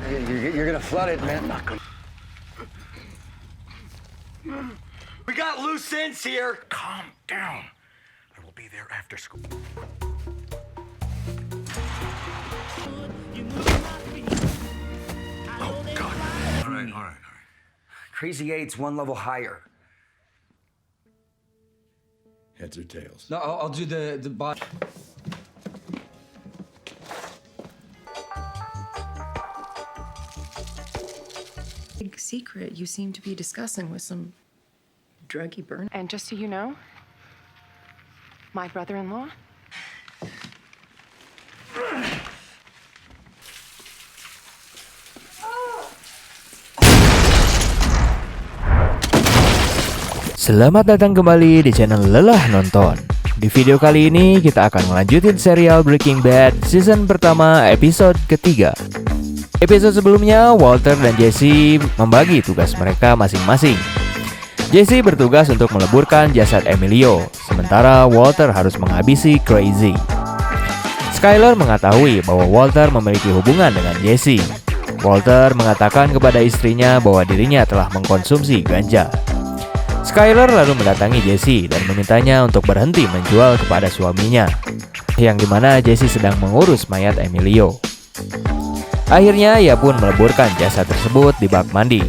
You're gonna flood it, man. Not gonna. We got loose ends here. Calm down. I will be there after school. Oh, God. All right. Crazy 8's one level higher. Heads or tails? No, I'll do the bot. Big secret you seem to be discussing with some druggy burn. And just so you know, my brother-in-law. Selamat datang kembali di channel Lelah Nonton. Di video kali ini kita akan melanjutin serial Breaking Bad season pertama episode ketiga. Episode sebelumnya Walter dan Jesse membagi tugas mereka masing-masing. Jesse bertugas untuk meleburkan jasad Emilio, sementara Walter harus menghabisi Crazy. Skyler mengetahui bahwa Walter memiliki hubungan dengan Jesse. Walter mengatakan kepada istrinya bahwa dirinya telah mengkonsumsi ganja. Skyler lalu mendatangi Jesse dan memintanya untuk berhenti menjual kepada suaminya, yang dimana Jesse sedang mengurus mayat Emilio. Akhirnya ia pun meleburkan jasad tersebut di bak mandi.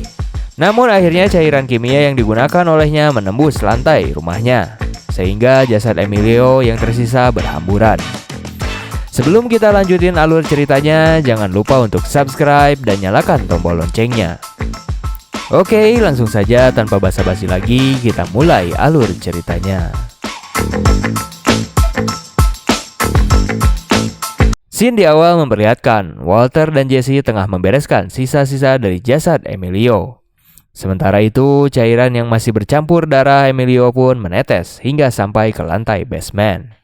Namun akhirnya cairan kimia yang digunakan olehnya menembus lantai rumahnya, sehingga jasad Emilio yang tersisa berhamburan. Sebelum kita lanjutin alur ceritanya, jangan lupa untuk subscribe dan nyalakan tombol loncengnya. Oke, langsung saja tanpa basa-basi lagi, kita mulai alur ceritanya. Scene di awal memperlihatkan Walter dan Jesse tengah membereskan sisa-sisa dari jasad Emilio. Sementara itu, cairan yang masih bercampur darah Emilio pun menetes hingga sampai ke lantai basement.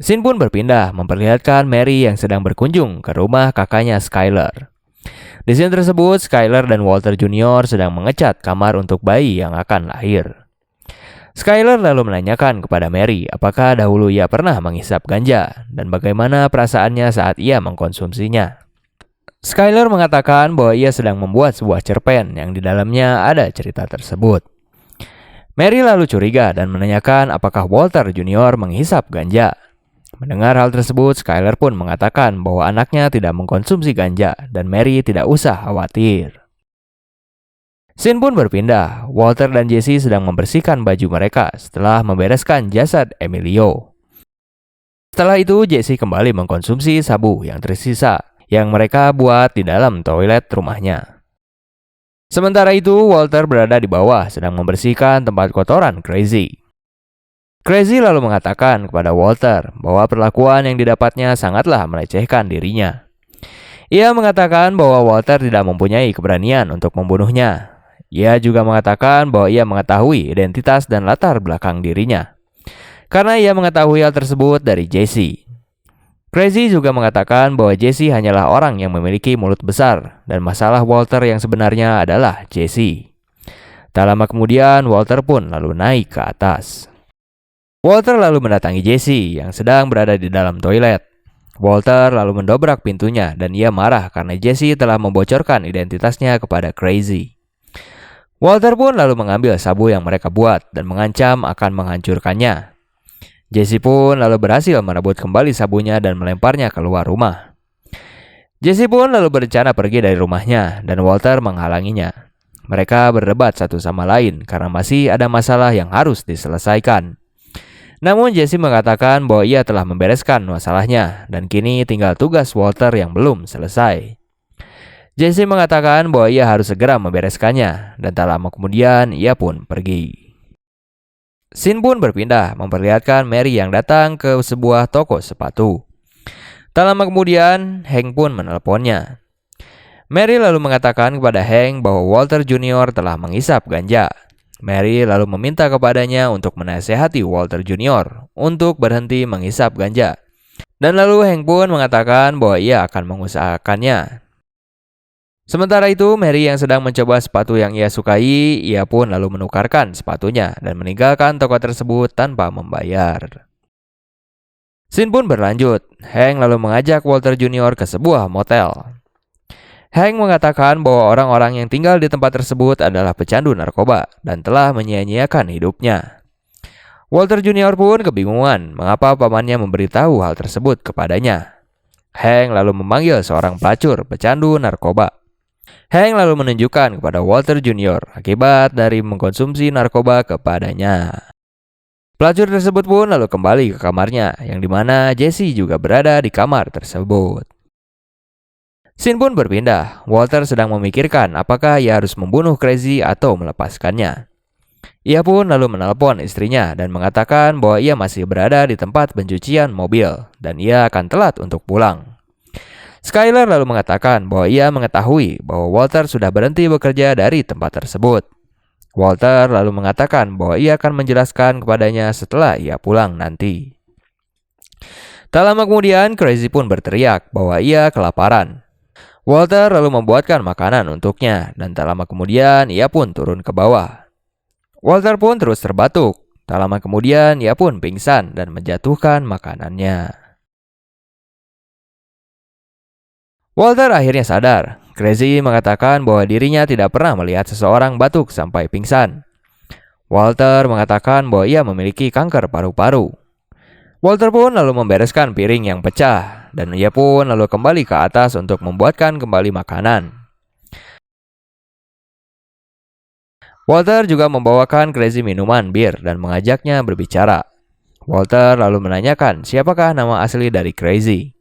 Scene pun berpindah memperlihatkan Mary yang sedang berkunjung ke rumah kakaknya Skyler. Di scene tersebut, Skyler dan Walter Jr. sedang mengecat kamar untuk bayi yang akan lahir. Skyler lalu menanyakan kepada Mary apakah dahulu ia pernah menghisap ganja dan bagaimana perasaannya saat ia mengkonsumsinya. Skyler mengatakan bahwa ia sedang membuat sebuah cerpen yang di dalamnya ada cerita tersebut. Mary lalu curiga dan menanyakan apakah Walter Jr. menghisap ganja. Mendengar hal tersebut, Skyler pun mengatakan bahwa anaknya tidak mengkonsumsi ganja dan Mary tidak usah khawatir. Scene pun berpindah. Walter dan Jesse sedang membersihkan baju mereka setelah membereskan jasad Emilio. Setelah itu, Jesse kembali mengkonsumsi sabu yang tersisa yang mereka buat di dalam toilet rumahnya. Sementara itu, Walter berada di bawah sedang membersihkan tempat kotoran Crazy. Crazy lalu mengatakan kepada Walter bahwa perlakuan yang didapatnya sangatlah melecehkan dirinya. Ia mengatakan bahwa Walter tidak mempunyai keberanian untuk membunuhnya. Ia juga mengatakan bahwa ia mengetahui identitas dan latar belakang dirinya, karena ia mengetahui hal tersebut dari Jesse. Crazy juga mengatakan bahwa Jesse hanyalah orang yang memiliki mulut besar dan masalah Walter yang sebenarnya adalah Jesse. Tak lama kemudian Walter pun lalu naik ke atas. Walter lalu mendatangi Jesse yang sedang berada di dalam toilet. Walter lalu mendobrak pintunya dan ia marah karena Jesse telah membocorkan identitasnya kepada Crazy. Walter pun lalu mengambil sabu yang mereka buat dan mengancam akan menghancurkannya. Jesse pun lalu berhasil merebut kembali sabunya dan melemparnya keluar rumah. Jesse pun lalu berencana pergi dari rumahnya dan Walter menghalanginya. Mereka berdebat satu sama lain karena masih ada masalah yang harus diselesaikan. Namun Jesse mengatakan bahwa ia telah membereskan masalahnya dan kini tinggal tugas Walter yang belum selesai. Jesse mengatakan bahwa ia harus segera membereskannya dan tak lama kemudian ia pun pergi. Scene pun berpindah memperlihatkan Mary yang datang ke sebuah toko sepatu. Tak lama kemudian Hank pun menelponnya. Mary lalu mengatakan kepada Hank bahwa Walter Jr. telah menghisap ganja. Mary lalu meminta kepadanya untuk menasehati Walter Jr. untuk berhenti menghisap ganja. Dan lalu Hank pun mengatakan bahwa ia akan mengusahakannya. Sementara itu, Mary yang sedang mencoba sepatu yang ia sukai, ia pun lalu menukarkan sepatunya dan meninggalkan toko tersebut tanpa membayar. Scene pun berlanjut. Hank lalu mengajak Walter Jr. ke sebuah motel. Hank mengatakan bahwa orang-orang yang tinggal di tempat tersebut adalah pecandu narkoba dan telah menyia-nyiakan hidupnya. Walter Jr. pun kebingungan mengapa pamannya memberitahu hal tersebut kepadanya. Hank lalu memanggil seorang pelacur pecandu narkoba. Hank lalu menunjukkan kepada Walter Jr. akibat dari mengkonsumsi narkoba kepadanya. Pelacur tersebut pun lalu kembali ke kamarnya, yang dimana Jesse juga berada di kamar tersebut. Scene pun berpindah. Walter sedang memikirkan apakah ia harus membunuh Crazy atau melepaskannya. Ia pun lalu menelpon istrinya dan mengatakan bahwa ia masih berada di tempat pencucian mobil dan ia akan telat untuk pulang. Skyler lalu mengatakan bahwa ia mengetahui bahwa Walter sudah berhenti bekerja dari tempat tersebut. Walter lalu mengatakan bahwa ia akan menjelaskan kepadanya setelah ia pulang nanti. Tak lama kemudian, Crazy pun berteriak bahwa ia kelaparan. Walter lalu membuatkan makanan untuknya dan tak lama kemudian ia pun turun ke bawah. Walter pun terus terbatuk. Tak lama kemudian ia pun pingsan dan menjatuhkan makanannya. Walter akhirnya sadar. Crazy mengatakan bahwa dirinya tidak pernah melihat seseorang batuk sampai pingsan. Walter mengatakan bahwa ia memiliki kanker paru-paru. Walter pun lalu membereskan piring yang pecah dan ia pun lalu kembali ke atas untuk membuatkan kembali makanan. Walter juga membawakan Crazy minuman bir dan mengajaknya berbicara. Walter lalu menanyakan siapakah nama asli dari Crazy.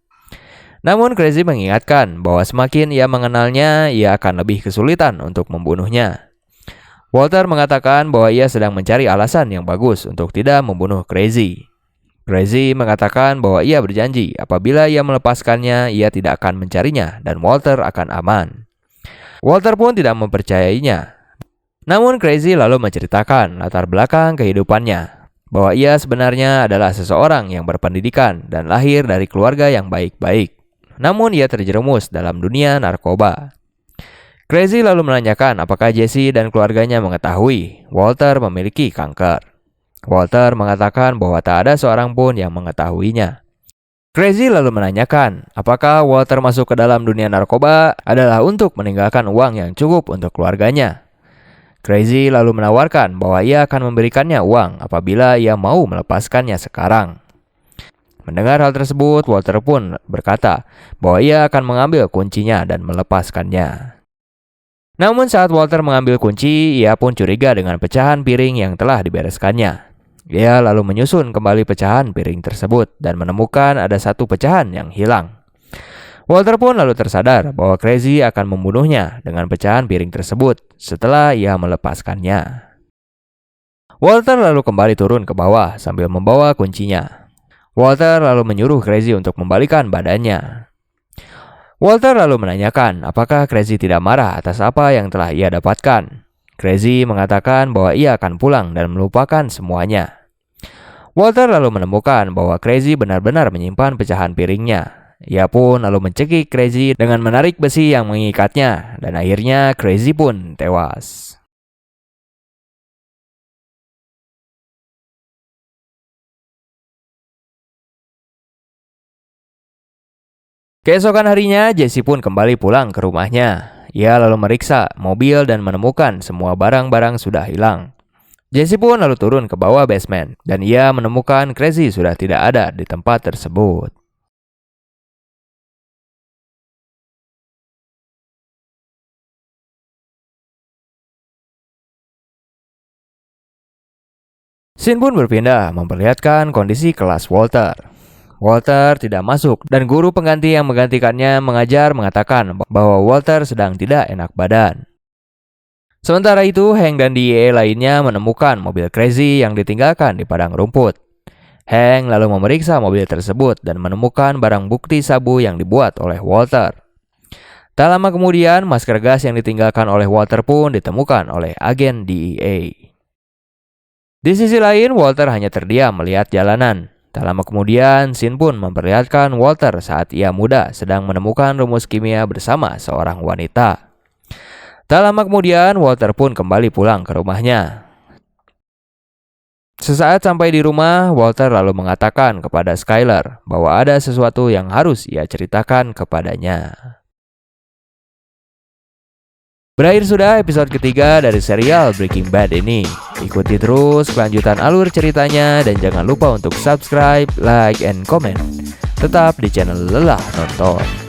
Namun Crazy mengingatkan bahwa semakin ia mengenalnya, ia akan lebih kesulitan untuk membunuhnya. Walter mengatakan bahwa ia sedang mencari alasan yang bagus untuk tidak membunuh Crazy. Crazy mengatakan bahwa ia berjanji apabila ia melepaskannya, ia tidak akan mencarinya dan Walter akan aman. Walter pun tidak mempercayainya. Namun Crazy lalu menceritakan latar belakang kehidupannya, bahwa ia sebenarnya adalah seseorang yang berpendidikan dan lahir dari keluarga yang baik-baik. Namun ia terjerumus dalam dunia narkoba. Crazy lalu menanyakan apakah Jesse dan keluarganya mengetahui Walter memiliki kanker. Walter mengatakan bahwa tak ada seorang pun yang mengetahuinya. Crazy lalu menanyakan apakah Walter masuk ke dalam dunia narkoba adalah untuk meninggalkan uang yang cukup untuk keluarganya. Crazy lalu menawarkan bahwa ia akan memberikannya uang apabila ia mau melepaskannya sekarang. Mendengar hal tersebut, Walter pun berkata bahwa ia akan mengambil kuncinya dan melepaskannya. Namun saat Walter mengambil kunci, ia pun curiga dengan pecahan piring yang telah dibereskannya. Ia lalu menyusun kembali pecahan piring tersebut dan menemukan ada satu pecahan yang hilang. Walter pun lalu tersadar bahwa Crazy akan membunuhnya dengan pecahan piring tersebut setelah ia melepaskannya. Walter lalu kembali turun ke bawah sambil membawa kuncinya. Walter lalu menyuruh Crazy untuk membalikan badannya. Walter lalu menanyakan apakah Crazy tidak marah atas apa yang telah ia dapatkan. Crazy mengatakan bahwa ia akan pulang dan melupakan semuanya. Walter lalu menemukan bahwa Crazy benar-benar menyimpan pecahan piringnya. Ia pun lalu mencekik Crazy dengan menarik besi yang mengikatnya dan akhirnya Crazy pun tewas. Keesokan harinya, Jesse pun kembali pulang ke rumahnya. Ia lalu meriksa mobil dan menemukan semua barang-barang sudah hilang. Jesse pun lalu turun ke bawah basement dan ia menemukan Crazy sudah tidak ada di tempat tersebut. Scene pun berpindah memperlihatkan kondisi kelas Walter. Walter tidak masuk dan guru pengganti yang menggantikannya mengajar mengatakan bahwa Walter sedang tidak enak badan. Sementara itu, Hank dan DEA lainnya menemukan mobil Crazy yang ditinggalkan di padang rumput. Hank lalu memeriksa mobil tersebut dan menemukan barang bukti sabu yang dibuat oleh Walter. Tak lama kemudian, masker gas yang ditinggalkan oleh Walter pun ditemukan oleh agen DEA. Di sisi lain, Walter hanya terdiam melihat jalanan. Tak lama kemudian, scene pun memperlihatkan Walter saat ia muda sedang menemukan rumus kimia bersama seorang wanita. Tak lama kemudian, Walter pun kembali pulang ke rumahnya. Sesaat sampai di rumah, Walter lalu mengatakan kepada Skyler bahwa ada sesuatu yang harus ia ceritakan kepadanya. Berakhir sudah episode ketiga dari serial Breaking Bad ini. Ikuti terus kelanjutan alur ceritanya dan jangan lupa untuk subscribe, like, and comment. Tetap di channel Lelah Nonton.